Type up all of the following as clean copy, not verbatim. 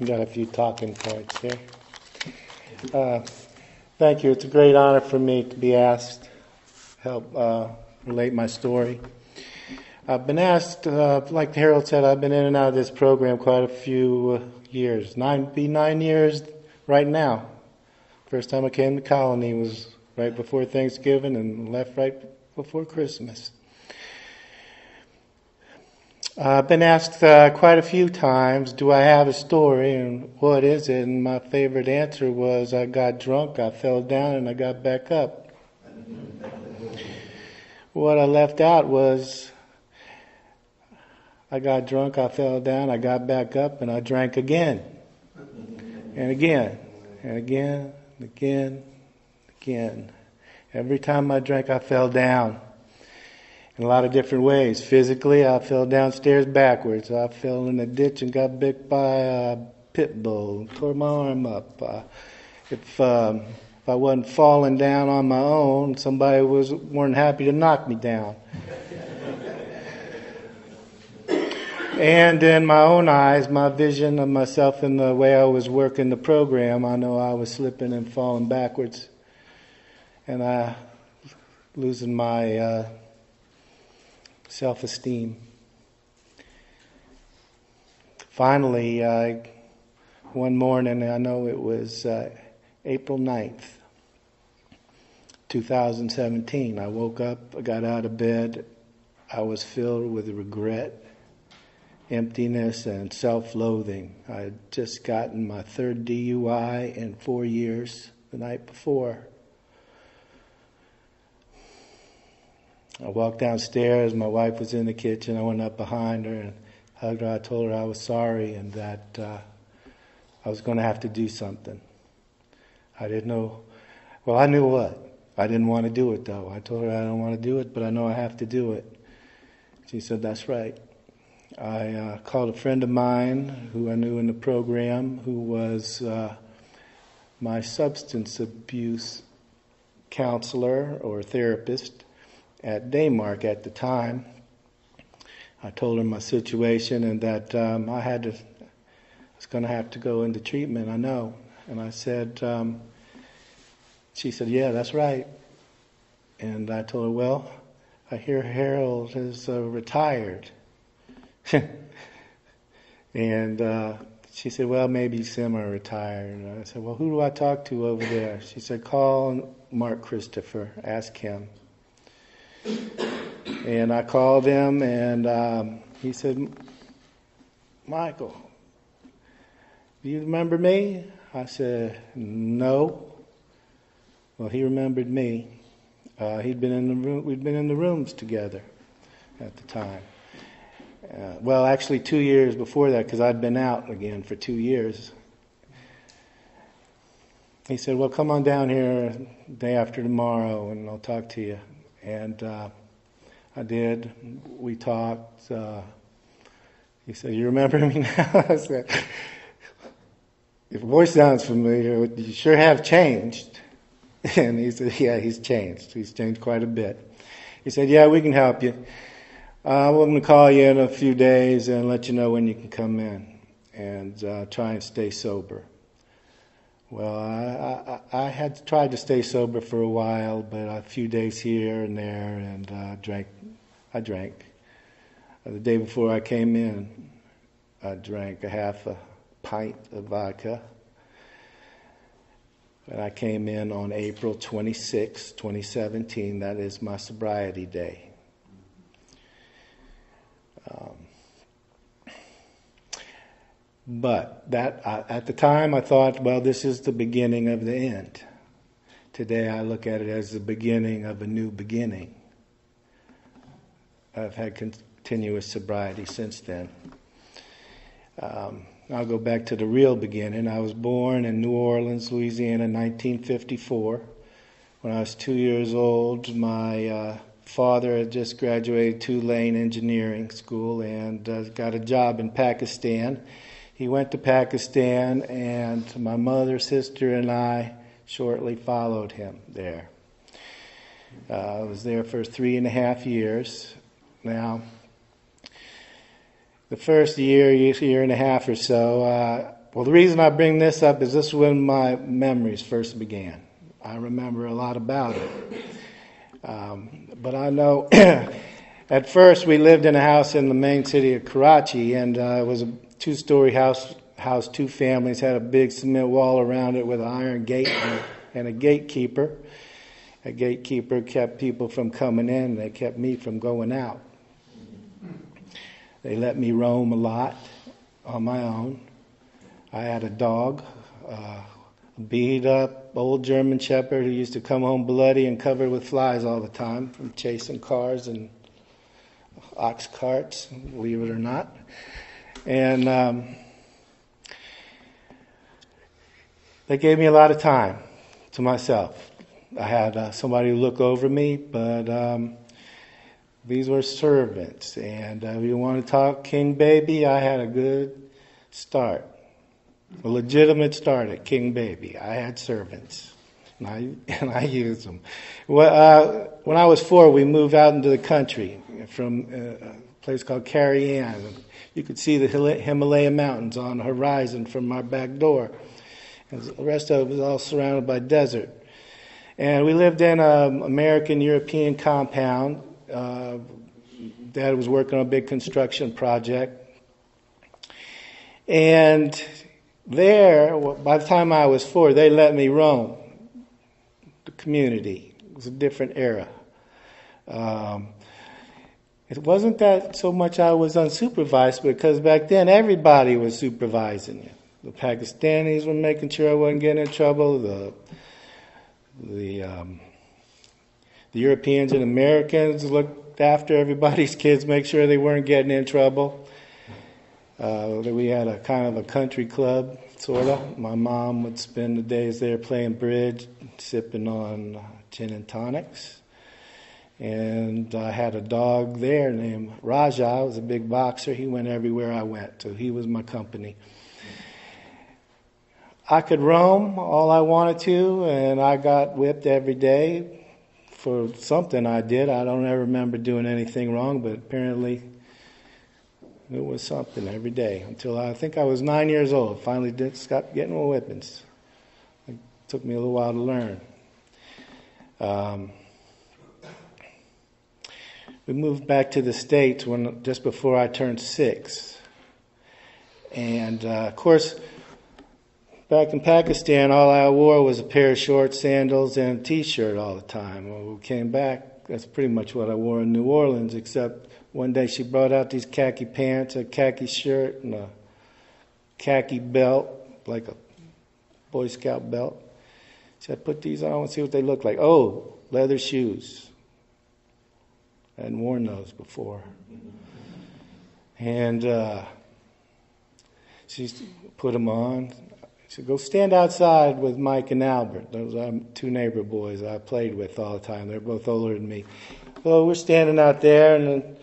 Got a few talking points here. Thank you. It's a great honor for me to be asked to help relate my story. I've been asked, like Harold said, I've been in and out of this program quite a few years. 9 years right now. First time I came to Colony was right before Thanksgiving and left right before Christmas. I've been asked quite a few times, do I have a story and what is it? And my favorite answer was, I got drunk, I fell down, and I got back up. What I left out was, I got drunk, I fell down, I got back up, and I drank again. And again, and again, and again, and again. Every time I drank, I fell down. In a lot of different ways. Physically, I fell downstairs backwards. I fell in a ditch and got bit by a pit bull, tore my arm up. If I wasn't falling down on my own, somebody weren't happy to knock me down. And in my own eyes, my vision of myself and the way I was working the program, I know I was slipping and falling backwards. And I losing my self-esteem. Finally, one morning, I know it was April 9th, 2017, I woke up, I got out of bed, I was filled with regret, emptiness, and self-loathing. I had just gotten my third DUI in 4 years the night before. I walked downstairs, my wife was in the kitchen, I went up behind her and hugged her. I told her I was sorry and that I was going to have to do something. I didn't know, well, I knew what. I didn't want to do it though. I told her I don't want to do it, but I know I have to do it. She said, that's right. I called a friend of mine who I knew in the program who was my substance abuse counselor or therapist at Daymark at the time. I told her my situation and that I was going to have to go into treatment, I know. And I said, she said, yeah, that's right. And I told her, well, I hear Harold is retired. And she said, well, maybe semi-retired. And I said, well, who do I talk to over there? She said, call Mark Christopher, ask him. And I called him and he said, Michael, do you remember me? I said, no. Well, he remembered me. We'd been in the rooms together at the time. Well, actually 2 years before that, because I'd been out again for 2 years. He said, well, come on down here day after tomorrow and I'll talk to you. And I did. We talked. He said, you remember me now? I said, your voice sounds familiar. You sure have changed. And he said, yeah, he's changed. He's changed quite a bit. He said, yeah, we can help you. I'm going to call you in a few days and let you know when you can come in and try and stay sober. Well, I had tried to stay sober for a while, but a few days here and there, and I drank. The day before I came in, I drank a half a pint of vodka. And I came in on April 26, 2017. That is my sobriety day. But that at the time I thought, well, this is the beginning of the end. Today I look at it as the beginning of a new beginning. I've had continuous sobriety since then. I'll go back to the real beginning. I was born in New Orleans, Louisiana in 1954. When I was 2 years old, my father had just graduated Tulane Engineering School and got a job in Pakistan. He went to Pakistan, and my mother, sister, and I shortly followed him there. I was there for 3.5 years. Now, the first year and a half or so, Well, the reason I bring this up is this is when my memories first began. I remember a lot about it. But I know at first we lived in a house in the main city of Karachi, and it was a two-story house, two families, had a big cement wall around it with an iron gate and a gatekeeper. A gatekeeper kept people from coming in. They kept me from going out. They let me roam a lot on my own. I had a dog, a beat-up old German Shepherd who used to come home bloody and covered with flies all the time from chasing cars and ox carts, believe it or not. And they gave me a lot of time to myself. I had somebody look over me, but these were servants. And if you want to talk King Baby, I had a good start. A legitimate start at King Baby. I had servants, and I used them. Well, when I was 4, we moved out into the country from a place called Carian. You could see the Himalaya mountains on the horizon from our back door. And the rest of it was all surrounded by desert. And we lived in an American-European compound. Dad was working on a big construction project. And there, by the time I was 4, they let me roam the community. It was a different era. It wasn't that so much I was unsupervised, because back then everybody was supervising you. The Pakistanis were making sure I wasn't getting in trouble. The Europeans and Americans looked after everybody's kids, make sure they weren't getting in trouble. We had a kind of a country club, sort of. My mom would spend the days there playing bridge, sipping on gin and tonics. And I had a dog there named Raja. I was a big boxer. He went everywhere I went, so he was my company. I could roam all I wanted to, and I got whipped every day for something I did. I don't ever remember doing anything wrong, but apparently it was something every day until I think I was 9 years old. Finally stopped getting my whippings. It took me a little while to learn. We moved back to the States just before I turned 6. And, of course, back in Pakistan, all I wore was a pair of shorts, sandals, and a T-shirt all the time. When we came back, that's pretty much what I wore in New Orleans, except one day she brought out these khaki pants, a khaki shirt, and a khaki belt, like a Boy Scout belt. She said, put these on and see what they look like. Oh, leather shoes. I hadn't worn those before. And she put them on. She said, go stand outside with Mike and Albert. Those are 2 neighbor boys I played with all the time. They're both older than me. Well, we're standing out there, and then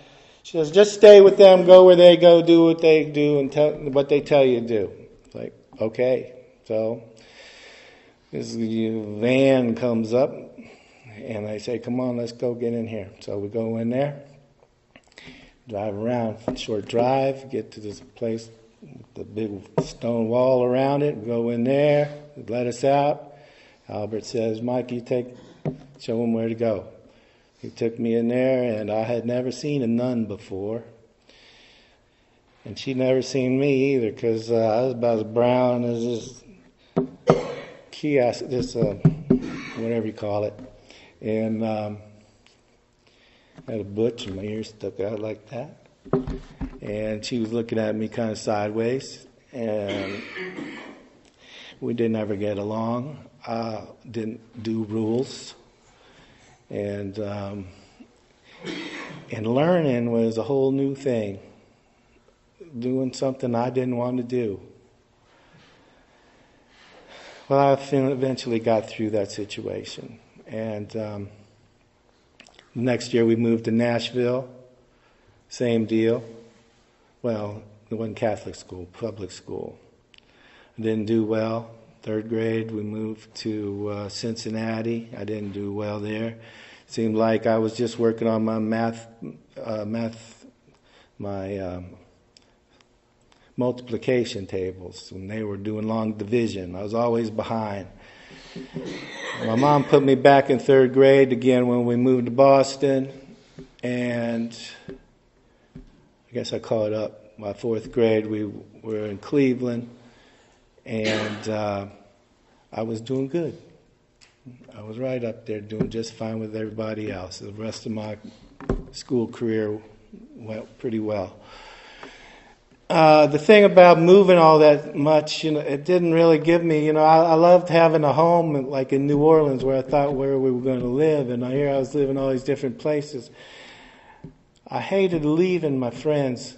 she says, just stay with them, go where they go, do what they do, and tell what they tell you to do. Like, okay. So this van comes up, and they say, come on, let's go get in here. So we go in there, drive around, short drive, get to this place with the big stone wall around it, go in there, let us out. Albert says, Mike, show them where to go. He took me in there, and I had never seen a nun before. And she'd never seen me either, because I was about as brown as this kiosk, whatever you call it. And I had a butch, and my ears stuck out like that. And she was looking at me kind of sideways, and we didn't ever get along. Didn't do rules. And learning was a whole new thing. Doing something I didn't want to do. Well, I eventually got through that situation. And next year we moved to Nashville. Same deal. Well, it wasn't Catholic school, public school. I didn't do well. 3rd grade, we moved to Cincinnati. I didn't do well there. Seemed like I was just working on my multiplication tables. When they were doing long division, I was always behind. My mom put me back in third grade again when we moved to Boston, and I guess I caught up. My fourth grade, we were in Cleveland, and I was doing good. I was right up there doing just fine with everybody else. The rest of my school career went pretty well. The thing about moving all that much, it didn't really give me, I loved having a home like in New Orleans where I thought where we were going to live, and here I was living all these different places. I hated leaving my friends.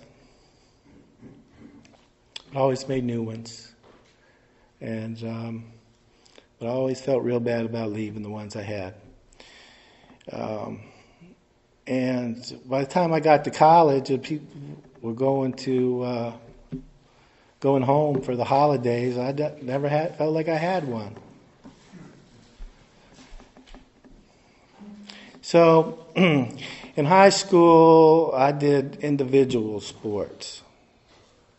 I always made new ones. And but I always felt real bad about leaving the ones I had. And by the time I got to college, people were going home for the holidays. I never felt like I had one. So in high school, I did individual sports.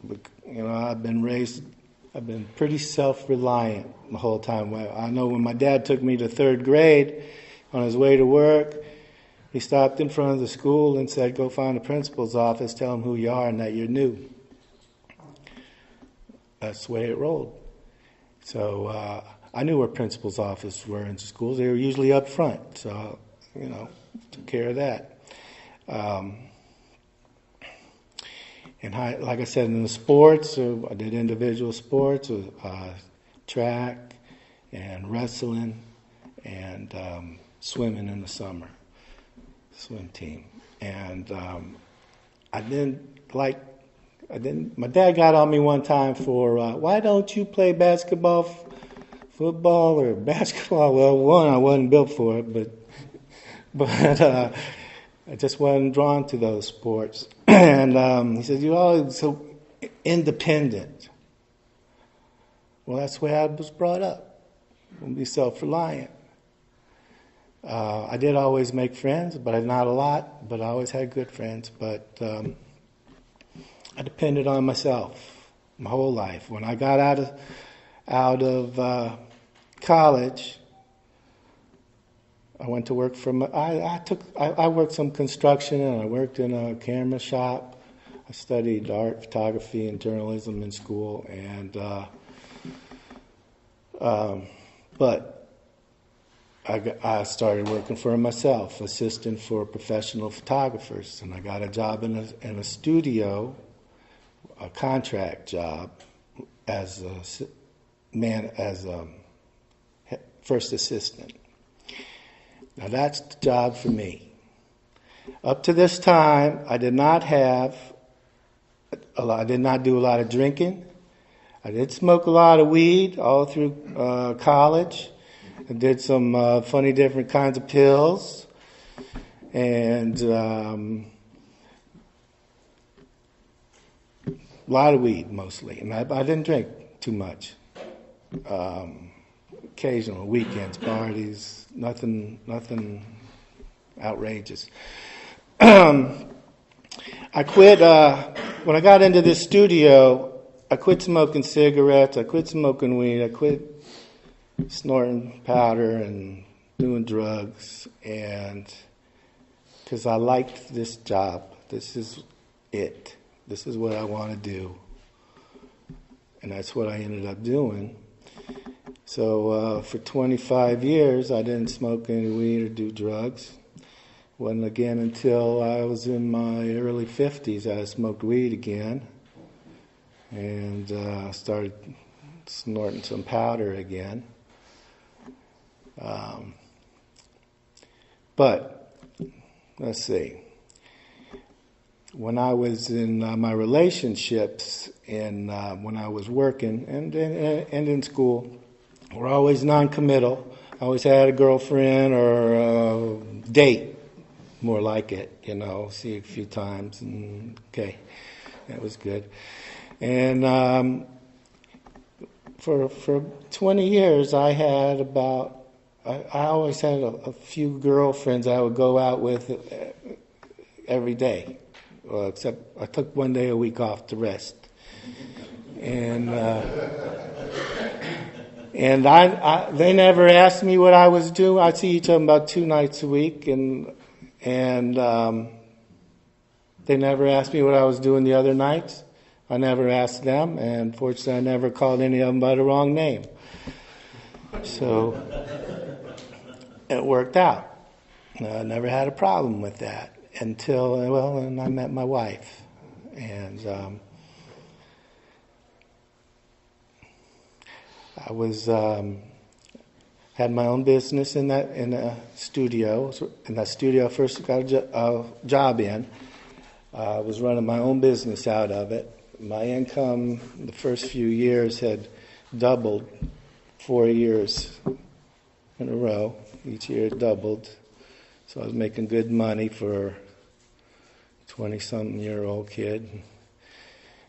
I've been pretty self-reliant the whole time. I know when my dad took me to third grade on his way to work, he stopped in front of the school and said, "Go find the principal's office, tell him who you are and that you're new." That's the way it rolled. So I knew where principal's offices were in schools. They were usually up front, so, took care of that. And like I said, in the sports, I did individual sports, track and wrestling and swimming in the summer, swim team. And my dad got on me one time for, why don't you play basketball, football, or basketball? Well, one, I wasn't built for it, but I just wasn't drawn to those sports. And he said, "You're always so independent." Well, that's the way I was brought up. Be self-reliant. I did always make friends, but not a lot. But I always had good friends. But I depended on myself my whole life. When I got out of college, I went to work I worked some construction, and I worked in a camera shop. I studied art, photography, and journalism in school, and but I started working for myself, assistant for professional photographers, and I got a job in a studio, a contract job, as a first assistant. Now that's the job for me. Up to this time, I did not do a lot of drinking. I did smoke a lot of weed all through college. I did some funny different kinds of pills. And a lot of weed mostly. And I didn't drink too much. Occasional weekends, parties, nothing outrageous. I quit, when I got into this studio, I quit smoking cigarettes, I quit smoking weed, I quit snorting powder and doing drugs, and because I liked this job. This is it. This is what I want to do. And that's what I ended up doing. So for 25 years, I didn't smoke any weed or do drugs. Wasn't again until I was in my early 50s I smoked weed again. And started snorting some powder again. But, let's see. When I was in my relationships and when I was working and in school, were always non-committal. I always had a girlfriend or a date, more like it, see a few times, and okay, that was good. And for 20 years, I always had a few girlfriends I would go out with every day, except I took one day a week off to rest. And they never asked me what I was doing. I'd see each of them about 2 nights a week, and they never asked me what I was doing the other nights. I never asked them, and fortunately I never called any of them by the wrong name. So it worked out. I never had a problem with that until, and I met my wife. And I was had my own business in a studio. In that studio I first got a job in. I was running my own business out of it. My income the first few years had doubled 4 years in a row. Each year it doubled. So I was making good money for a 20-something-year-old kid.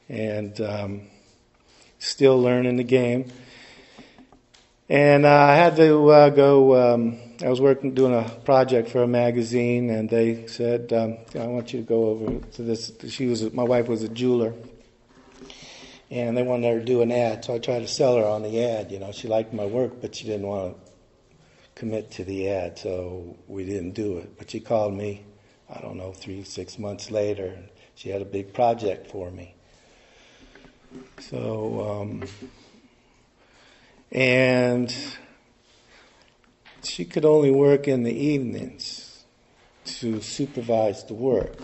And still learning the game. And I had to go, I was doing a project for a magazine, and they said, I want you to go over to this. My wife was a jeweler, and they wanted her to do an ad, so I tried to sell her on the ad. She liked my work, but she didn't want to commit to the ad, so we didn't do it. But she called me, 3-6 months later, and she had a big project for me. So, and she could only work in the evenings to supervise the work.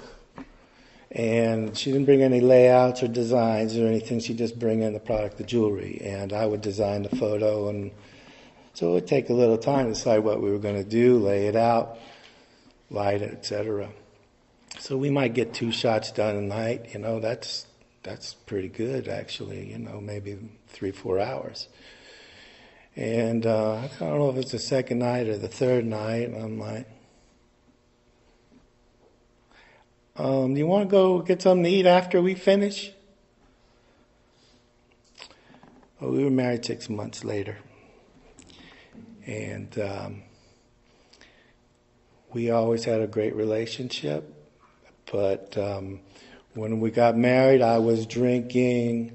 And she didn't bring any layouts or designs or anything. She'd just bring in the product, the jewelry, and I would design the photo. And so it would take a little time to decide what we were going to do, lay it out, light it, etc. So we might get 2 shots done a night. That's pretty good, actually. Maybe 3-4 hours. And I don't know if it's the second night or the third night, and I'm like, do you want to go get something to eat after we finish? Well, we were married 6 months later. And we always had a great relationship. But when we got married, I was drinking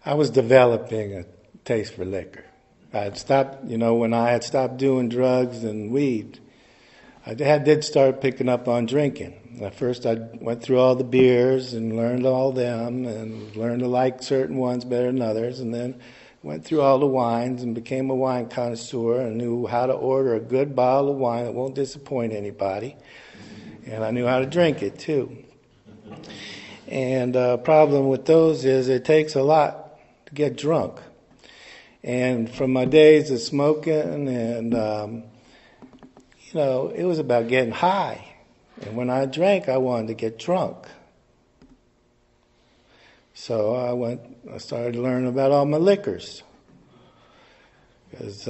I was developing a taste for liquor. I had stopped, when I had stopped doing drugs and weed, I did start picking up on drinking. At first I went through all the beers and learned all them and learned to like certain ones better than others, and then went through all the wines and became a wine connoisseur and knew how to order a good bottle of wine that won't disappoint anybody. And I knew how to drink it too. And the problem with those is it takes a lot to get drunk. And from my days of smoking and, it was about getting high. And when I drank, I wanted to get drunk. So I started learning about all my liquors. Because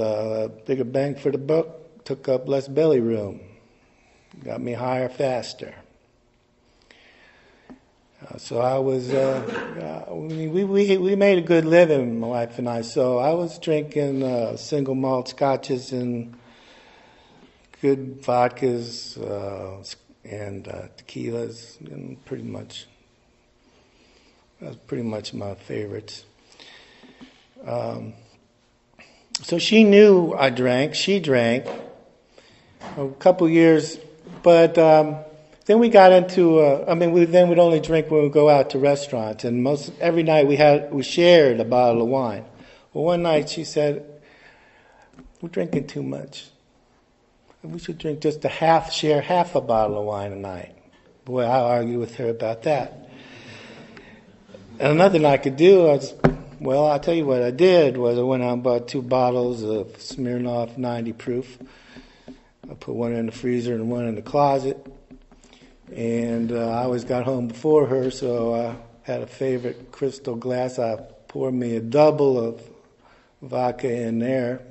bigger bang for the buck took up less belly room. Got me higher faster. So I was, we made a good living, my wife and I. So I was drinking single malt scotches and good vodkas and tequilas, and that was pretty much my favorites. So she knew I drank. She drank a couple years, but then we got into. We'd only drink when we go out to restaurants, and every night we shared a bottle of wine. Well, one night she said, "We're drinking too much. We should drink share half a bottle of wine a night." Boy, I argued with her about that. And nothing I could do. I'll tell you what I did was I went out and bought 2 bottles of Smirnoff 90 proof. I put one in the freezer and one in the closet. And I always got home before her, so I had a favorite crystal glass. I poured me a double of vodka in there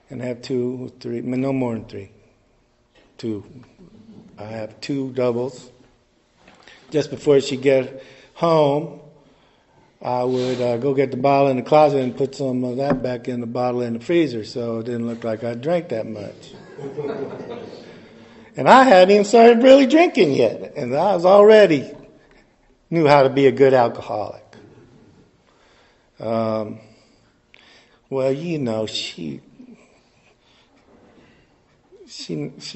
and have 2, 3, no more than 3. 2. I have 2 doubles. Just before she get home, I would go get the bottle in the closet and put some of that back in the bottle in the freezer, so it didn't look like I drank that much. And I hadn't even started really drinking yet. And I was already knew how to be a good alcoholic. Well, she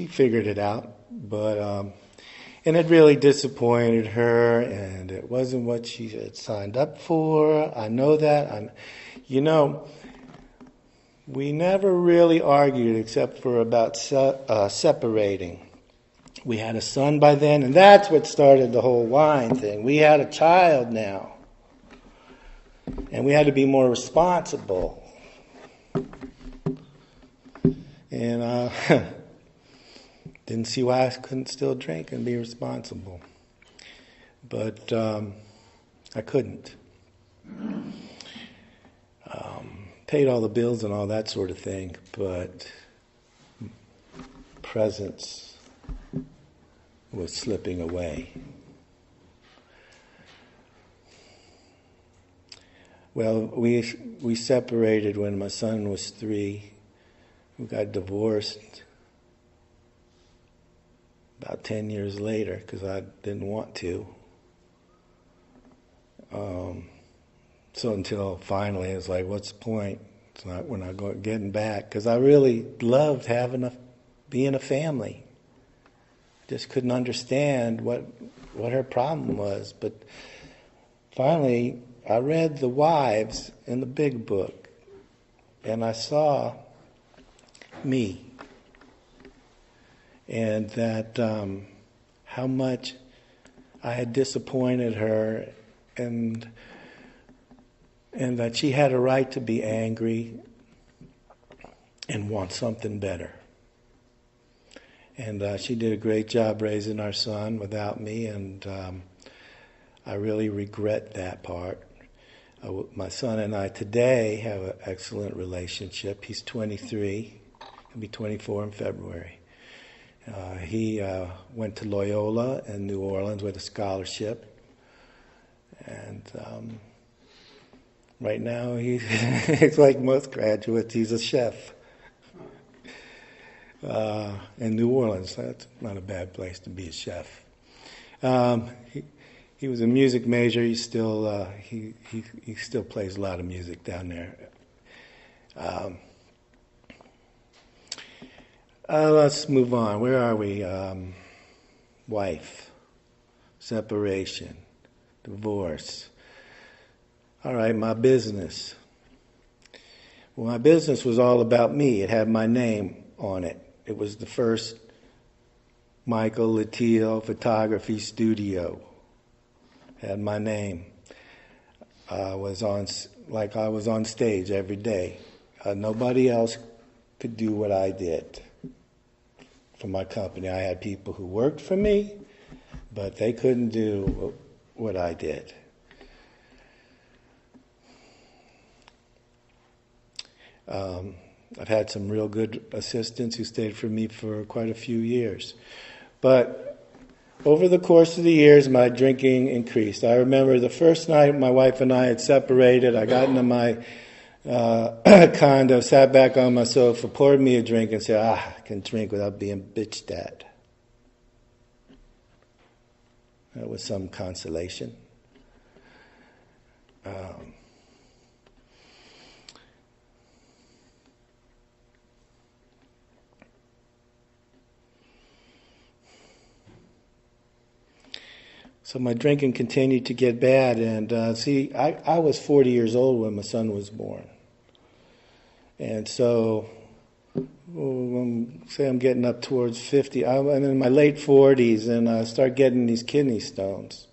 figured it out, but and it really disappointed her, and it wasn't what she had signed up for. I know that. We never really argued except for about separating. We had a son by then, and that's what started the whole wine thing. We had a child now, and we had to be more responsible. And didn't see why I couldn't still drink and be responsible. But I couldn't. Paid all the bills and all that sort of thing, but presence was slipping away. Well, we separated when my son was 3. We got divorced about 10 years later because I didn't want to. So until finally it was like, what's the point? We're not getting back, because I really loved being a family. Just couldn't understand what her problem was. But finally, I read The Wives in the Big Book, and I saw me, and that how much I had disappointed her, and that she had a right to be angry and want something better. And she did a great job raising our son without me, and I really regret that part. My son and I today have an excellent relationship. He's 23. He'll be 24 in February. He went to Loyola in New Orleans with a scholarship. And right now, he's like most graduates, he's a chef in New Orleans. That's not a bad place to be a chef. He was a music major. He still plays a lot of music down there. Let's move on. Where are we? Wife, separation, divorce. All right, my business. Well, my business was all about me. It had my name on it. It was the first Michael Latillo photography studio. Had my name. I was on stage every day. Nobody else could do what I did for my company. I had people who worked for me, but they couldn't do what I did. I've had some real good assistants who stayed for me for quite a few years. But over the course of the years, my drinking increased. I remember the first night my wife and I had separated, I got into my condo, sat back on my sofa, poured me a drink, and said, I can drink without being bitched at. That was some consolation. So my drinking continued to get bad, and I was 40 years old when my son was born. And so, say I'm getting up towards 50, I'm in my late 40s, and I start getting these kidney stones.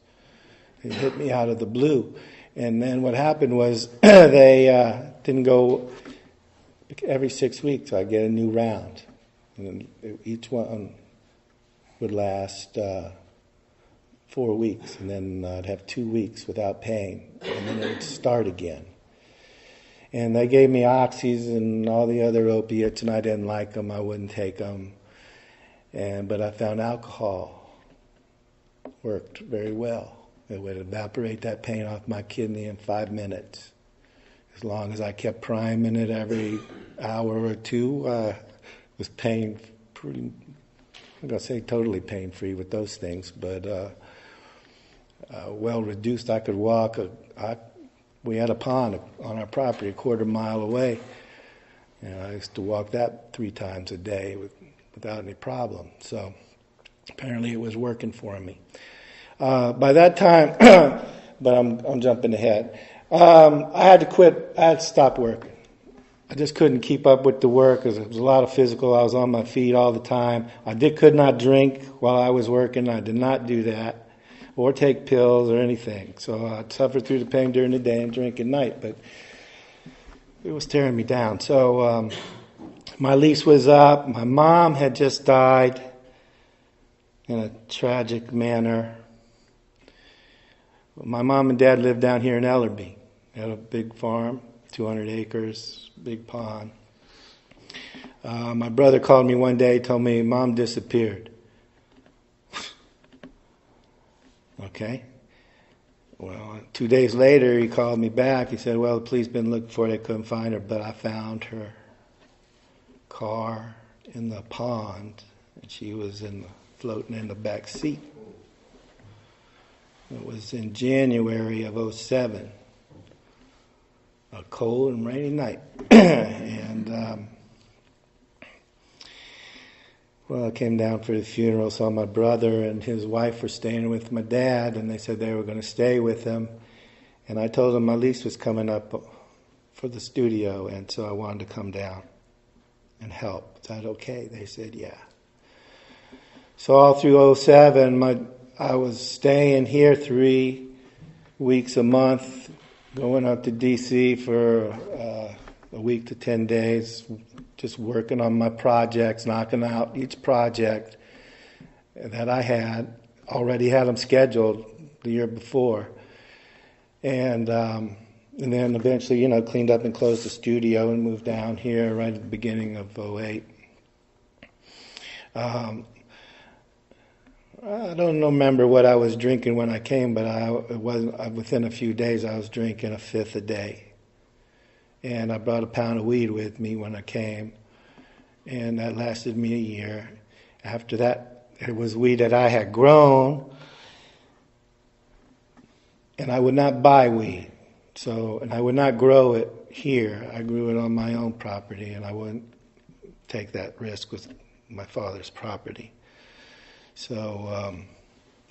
It hit me out of the blue. And then what happened was they didn't go every 6 weeks. I get a new round. And each one would last 4 weeks, and then I'd have 2 weeks without pain, and then it would start again. And they gave me oxys and all the other opiates, and I didn't like them. I wouldn't take them. But I found alcohol worked very well. It would evaporate that pain off my kidney in 5 minutes. As long as I kept priming it every hour or two, it was pain pretty, I'm going to say totally pain-free with those things, but well reduced. I could walk. We had a pond on our property a quarter mile away. I used to walk that 3 times a day without any problem. So apparently it was working for me. By that time, but I'm jumping ahead. I had to quit. I had to stop working. I just couldn't keep up with the work because it was a lot of physical. I was on my feet all the time. Could not drink while I was working. I did not do that or take pills or anything. So I'd suffer through the pain during the day and drink at night, but it was tearing me down. So my lease was up. My mom had just died in a tragic manner. My mom and dad lived down here in Aberdeen. They had a big farm, 200 acres, big pond. My brother called me one day, told me Mom disappeared. Okay. Well, 2 days later, he called me back. He said, well, the police been looking for her. They couldn't find her, but I found her car in the pond, and she was floating in the back seat. It was in January of 2007, a cold and rainy night. And, well, I came down for the funeral, saw my brother and his wife were staying with my dad, and they said they were going to stay with him. And I told them my lease was coming up for the studio, and so I wanted to come down and help. Is that okay? They said, yeah. So all through 2007, I was staying here 3 weeks a month, going up to D.C. for a week to 10 days, just working on my projects, knocking out each project that I had. Already had them scheduled the year before. And then eventually, cleaned up and closed the studio and moved down here right at the beginning of 2008. I don't remember what I was drinking when I came, but within a few days I was drinking 1/5 a day. And I brought a pound of weed with me when I came, and that lasted me a year. After that, it was weed that I had grown, and I would not buy weed. And I would not grow it here. I grew it on my own property, and I wouldn't take that risk with my father's property. So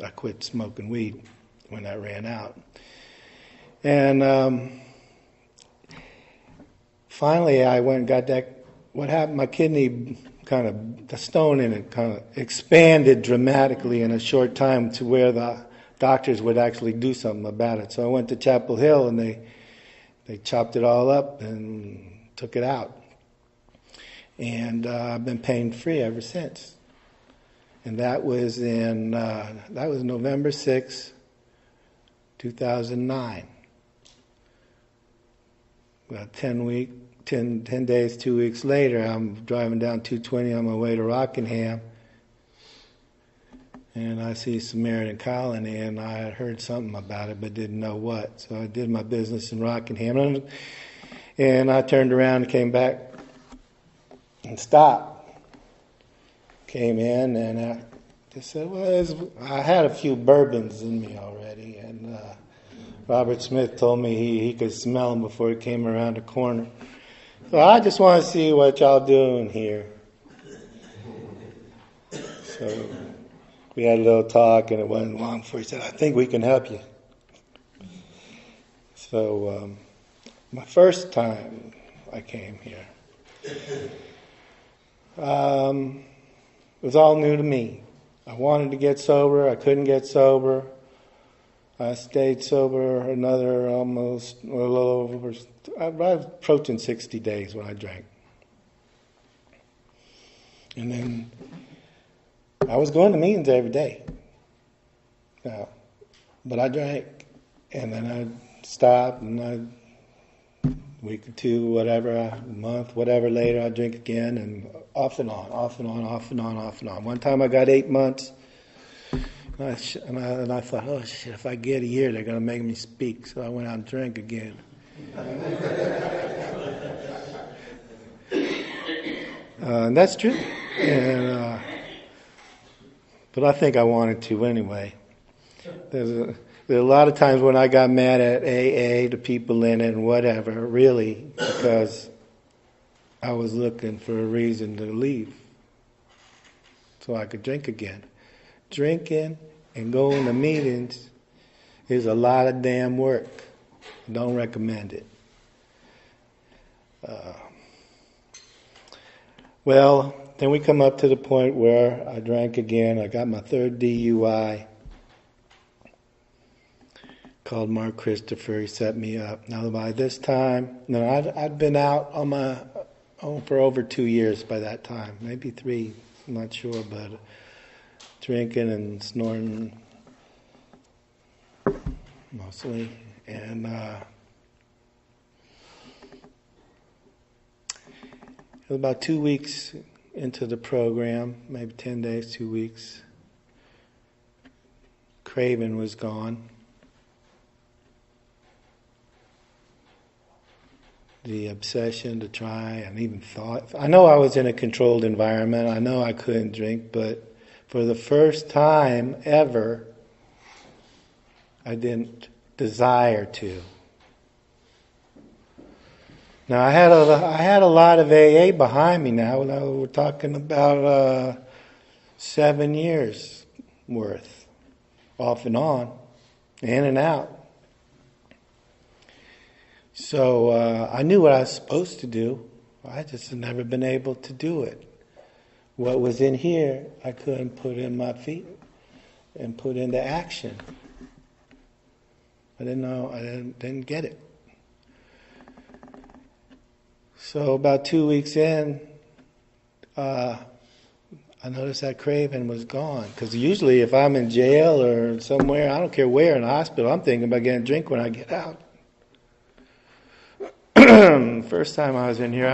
I quit smoking weed when I ran out. And finally I went and got that. What happened, my kidney the stone in it kind of expanded dramatically in a short time to where the doctors would actually do something about it. So I went to Chapel Hill and they chopped it all up and took it out. And I've been pain-free ever since. And that was November 6, 2009. About 10 days, 2 weeks later, I'm driving down 220 on my way to Rockingham. And I see Samaritan Colony, and I had heard something about it, but didn't know what. So I did my business in Rockingham. And I turned around and came back and stopped. Came in, and I just said, well, I had a few bourbons in me already. And Robert Smith told me he could smell them before he came around the corner. So I just want to see what y'all doing here. So we had a little talk, and it wasn't long before he said, I think we can help you. So my first time I came here, it was all new to me. I wanted to get sober. I couldn't get sober. I stayed sober another I was approaching 60 days when I drank. And then I was going to meetings every day. But I drank, and then I'd stop, and a week or two, whatever, a month, whatever later, I'd drink again, and off and on. One time I got 8 months, and I thought, oh shit, if I get a year, they're going to make me speak. So I went out and drank again. And that's true. And but I think I wanted to anyway. There's a lot of times when I got mad at AA, the people in it, and whatever, really, because I was looking for a reason to leave so I could drink again. Drinking and going to meetings is a lot of damn work. Don't recommend it. Well, then we come up to the point where I drank again. I got my third DUI. Called Mark Christopher. He set me up. Now by this time, I'd been out on my own for over 2 years by that time, maybe 3. I'm not sure, but drinking and snorting mostly, and it was about 2 weeks into the program, maybe 10 days, 2 weeks. Craving was gone. The obsession to try, and even thought. I know I was in a controlled environment. I know I couldn't drink, but for the first time ever, I didn't desire to. Now I had a lot of AA behind me now. We're talking about 7 years worth, off and on, in and out. So I knew what I was supposed to do. I just had never been able to do it. What was in here, I couldn't put in my feet and put into action. I didn't know. I didn't get it. So about 2 weeks in, I noticed that craving was gone. Because usually if I'm in jail or somewhere, I don't care where, in the hospital, I'm thinking about getting a drink when I get out. First time I was in here,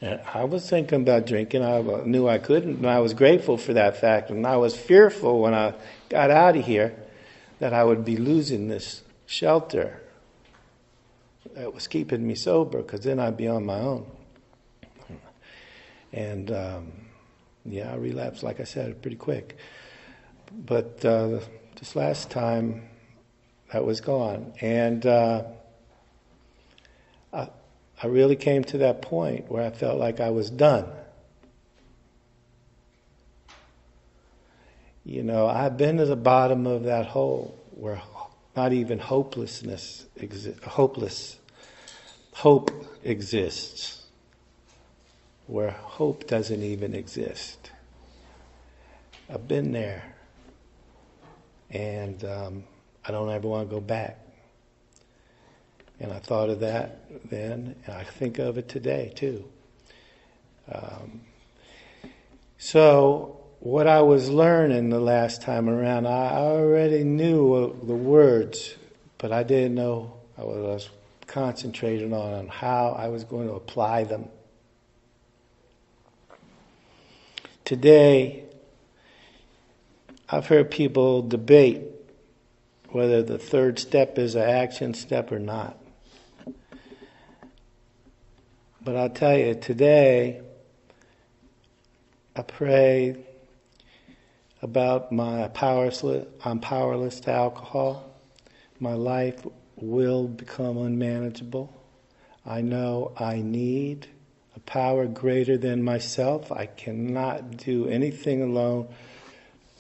I was thinking about drinking. I knew I couldn't, and I was grateful for that fact. And I was fearful when I got out of here that I would be losing this shelter that was keeping me sober, because then I'd be on my own. And I relapsed, like I said, pretty quick. But this last time, that was gone. And I really came to that point where I felt like I was done. You know, I've been to the bottom of that hole where not even hope exists, where hope doesn't even exist. I've been there, and I don't ever want to go back. And I thought of that then, and I think of it today too. So what I was learning the last time around, I already knew the words, but I didn't know. I was concentrating on how I was going to apply them. Today, I've heard people debate whether the third step is an action step or not. But I'll tell you, today, I pray about I'm powerless to alcohol. My life will become unmanageable. I know I need a power greater than myself. I cannot do anything alone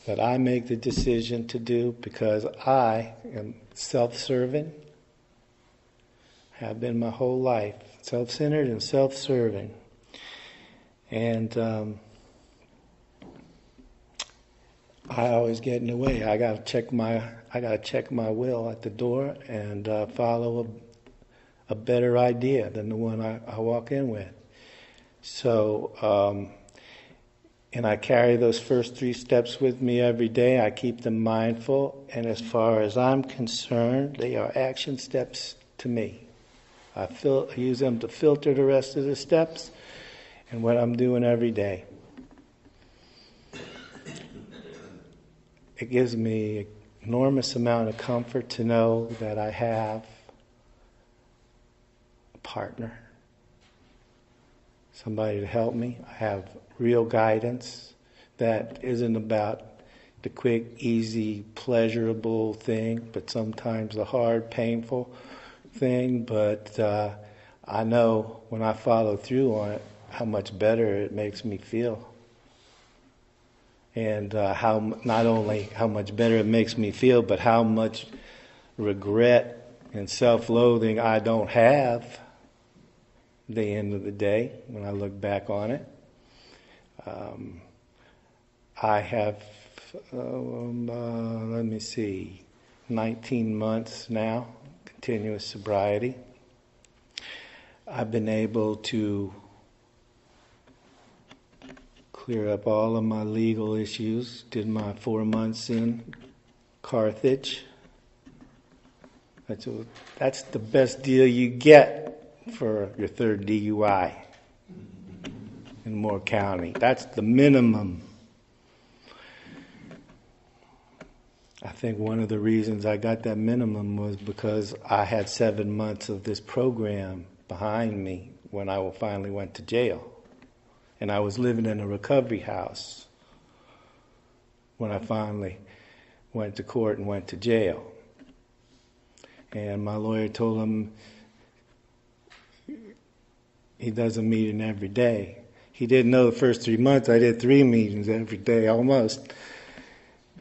that I make the decision to do, because I am self-serving, have been my whole life, self-centered and self-serving. And I always get in the way. I got to check my will at the door and follow a better idea than the one I walk in with. So, and I carry those first 3 steps with me every day. I keep them mindful, and as far as I'm concerned, they are action steps to me. I use them to filter the rest of the steps and what I'm doing every day. It gives me an enormous amount of comfort to know that I have a partner, somebody to help me. I have real guidance that isn't about the quick, easy, pleasurable thing, but sometimes the hard, painful thing. But I know when I follow through on it, how much better it makes me feel. And how not only how much better it makes me feel, but how much regret and self-loathing I don't have at the end of the day when I look back on it. I have, 19 months now, continuous sobriety. I've been able to clear up all of my legal issues. Did my 4 months in Carthage. That's the best deal you get for your third DUI in Moore County. That's the minimum. I think one of the reasons I got that minimum was because I had 7 months of this program behind me when I finally went to jail. And I was living in a recovery house when I finally went to court and went to jail. And my lawyer told him he does a meeting every day. He didn't know the first 3 months I did 3 meetings every day almost.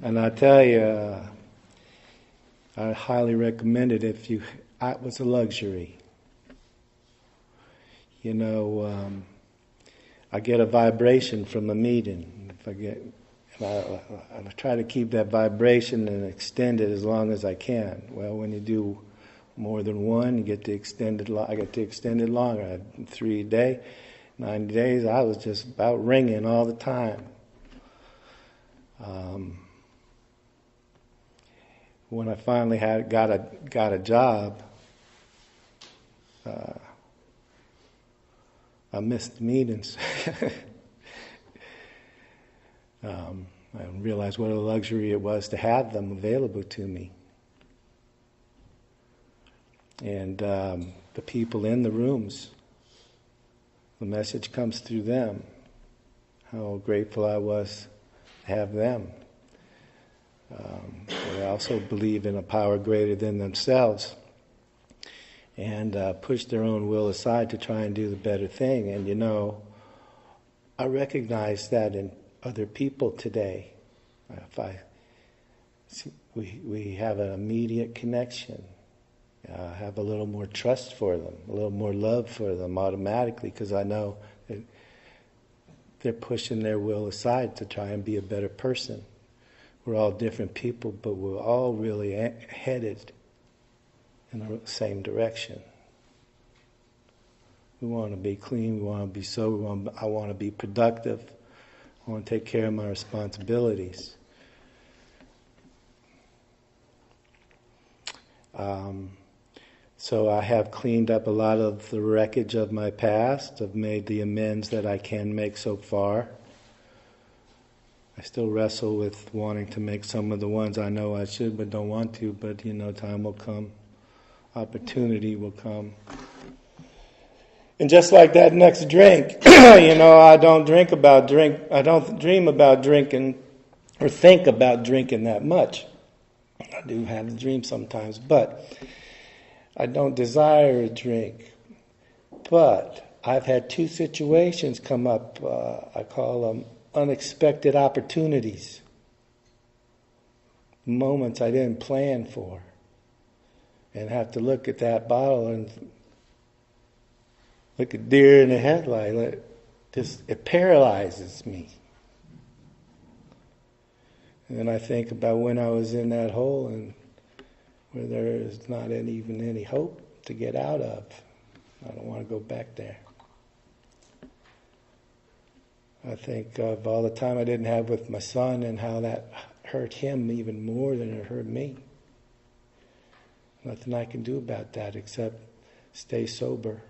And I tell you, I highly recommend it if you. It was a luxury. You know, I get a vibration from a meeting. I try to keep that vibration and extend it as long as I can. Well, when you do more than one, you get to extend it. I get to extend it longer. I had 3 a day, 90 days. I was just about ringing all the time. When I finally got a job, I missed the meetings. I realized what a luxury it was to have them available to me. And the people in the rooms, the message comes through them. How grateful I was to have them. They also believe in a power greater than themselves and push their own will aside to try and do the better thing. And you know, I recognize that in other people today. We have an immediate connection. I have a little more trust for them, a little more love for them automatically, because I know that they're pushing their will aside to try and be a better person. We're all different people, but we're all really headed in the same direction. We want to be clean, we want to be sober, I want to be productive, I want to take care of my responsibilities. So I have cleaned up a lot of the wreckage of my past. I've made the amends that I can make so far. I still wrestle with wanting to make some of the ones I know I should but don't want to, but you know, time will come. Opportunity will come. And just like that next drink, you know, I don't dream about drinking or think about drinking that much. I do have a dream sometimes, but I don't desire a drink. But I've had 2 situations come up, I call them unexpected opportunities. Moments I didn't plan for. And have to look at that bottle and look at deer in the headlight. It paralyzes me. And then I think about when I was in that hole and where there is not even any hope to get out of. I don't want to go back there. I think of all the time I didn't have with my son and how that hurt him even more than it hurt me. Nothing I can do about that except stay sober.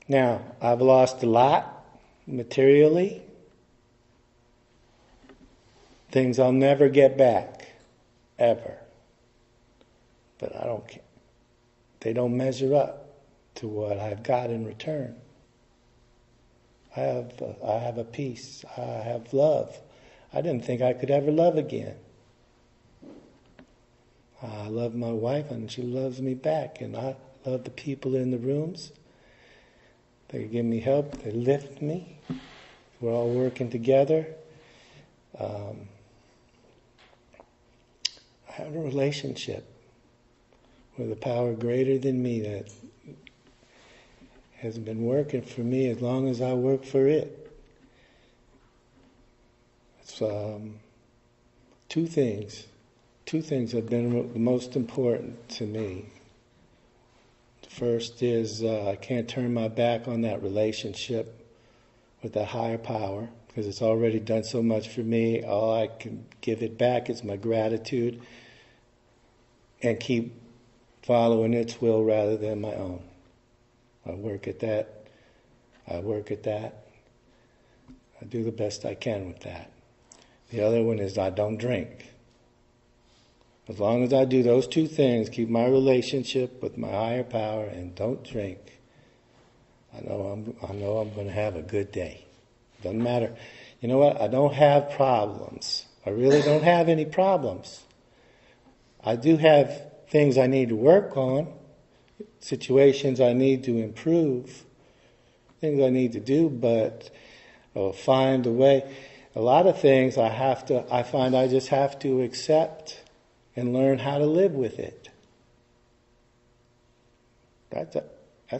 Now, I've lost a lot materially. Things I'll never get back, ever. but I don't. They don't measure up to what I've got in return. I have a peace. I have love. I didn't think I could ever love again. I love my wife, and she loves me back, and I love the people in the rooms. They give me help. They lift me. We're all working together. I have a relationship with a power greater than me that has been working for me as long as I work for it. It's two things. Two things have been the most important to me. The first is I can't turn my back on that relationship with that higher power because it's already done so much for me. All I can give it back is my gratitude and keep following its will rather than my own. I work at that. I do the best I can with that. The other one is I don't drink. As long as I do those two things, keep my relationship with my higher power and don't drink, I know I'm going to have a good day. Doesn't matter. You know what? I don't have problems. I really don't have any problems. I do have things I need to work on, situations I need to improve, things I need to do, but I'll find a way. A lot of things I find I just have to accept and learn how to live with it. That's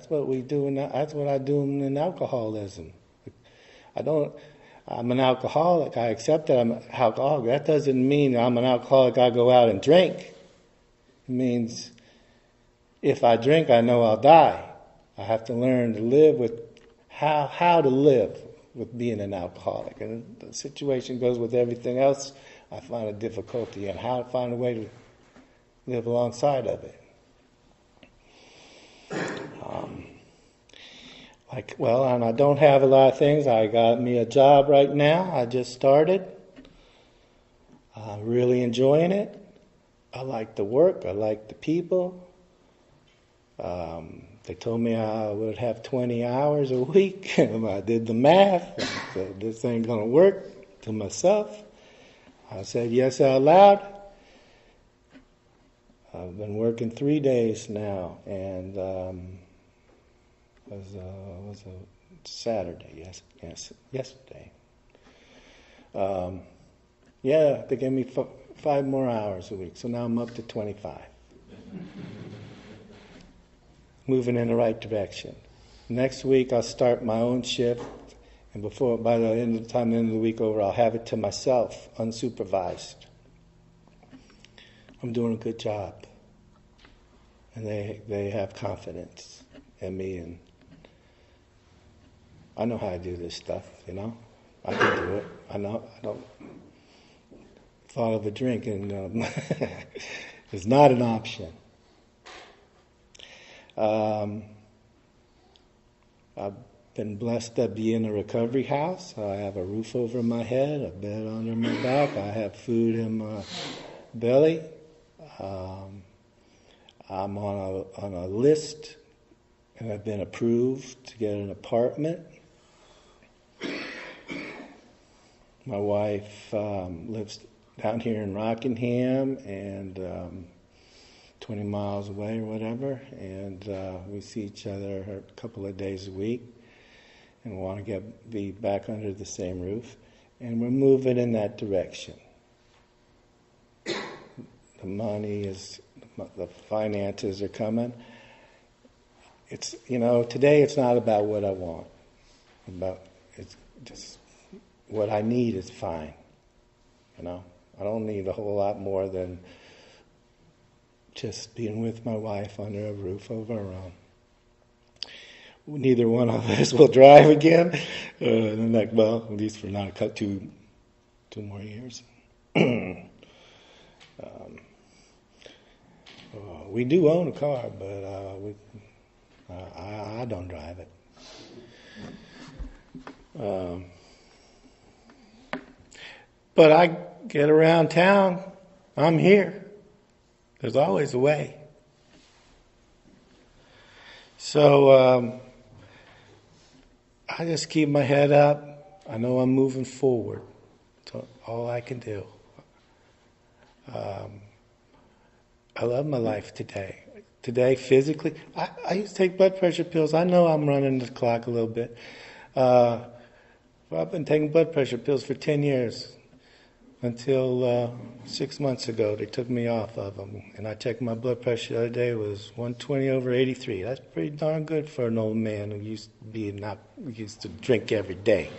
what we do. That's what I do in alcoholism. I'm an alcoholic. I accept that I'm an alcoholic. That doesn't mean I'm an alcoholic. I go out and drink. It means if I drink, I know I'll die. I have to learn to live with how to live with being an alcoholic. And the situation goes with everything else. I find a difficulty in how to find a way to live alongside of it. And I don't have a lot of things. I got me a job right now. I just started. I'm really enjoying it. I like the work. I like the people. They told me I would have 20 hours a week. I did the math. I said, this ain't going to work to myself. I said yes out loud. I've been working 3 days now, and was a Saturday, yesterday. They gave me 5 more hours a week, so now I'm up to 25. Moving in the right direction. Next week I'll start my own shift, and by the end of the week over, I'll have it to myself, unsupervised. I'm doing a good job, and they have confidence in me, and I know how to do this stuff. I can do it. I don't. Thought of a drink, and it's not an option. I've been blessed to be in a recovery house. I have a roof over my head, a bed under my back. I have food in my belly. I'm on a list, and I've been approved to get an apartment. My wife lives down here in Rockingham, and 20 miles away or whatever, and we see each other a couple of days a week and want to be back under the same roof, and we're moving in that direction. The money the finances are coming. It's, today it's not about what I want. It's just what I need is fine. I don't need a whole lot more than just being with my wife under a roof of our own. Neither one of us will drive again. At least for not two more years. We do own a car, but I don't drive it. But I get around town. I'm here. There's always a way. So I just keep my head up. I know I'm moving forward. That's all I can do. I love my life today. Today, physically, I used to take blood pressure pills. I know I'm running the clock a little bit. Well, I've been taking blood pressure pills for 10 years. Until 6 months ago, they took me off of them. And I checked my blood pressure the other day, it was 120/83. That's pretty darn good for an old man who used to drink every day.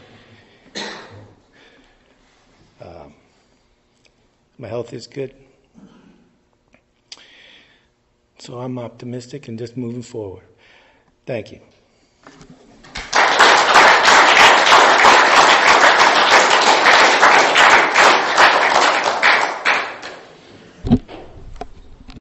My health is good. So I'm optimistic and just moving forward. Thank you.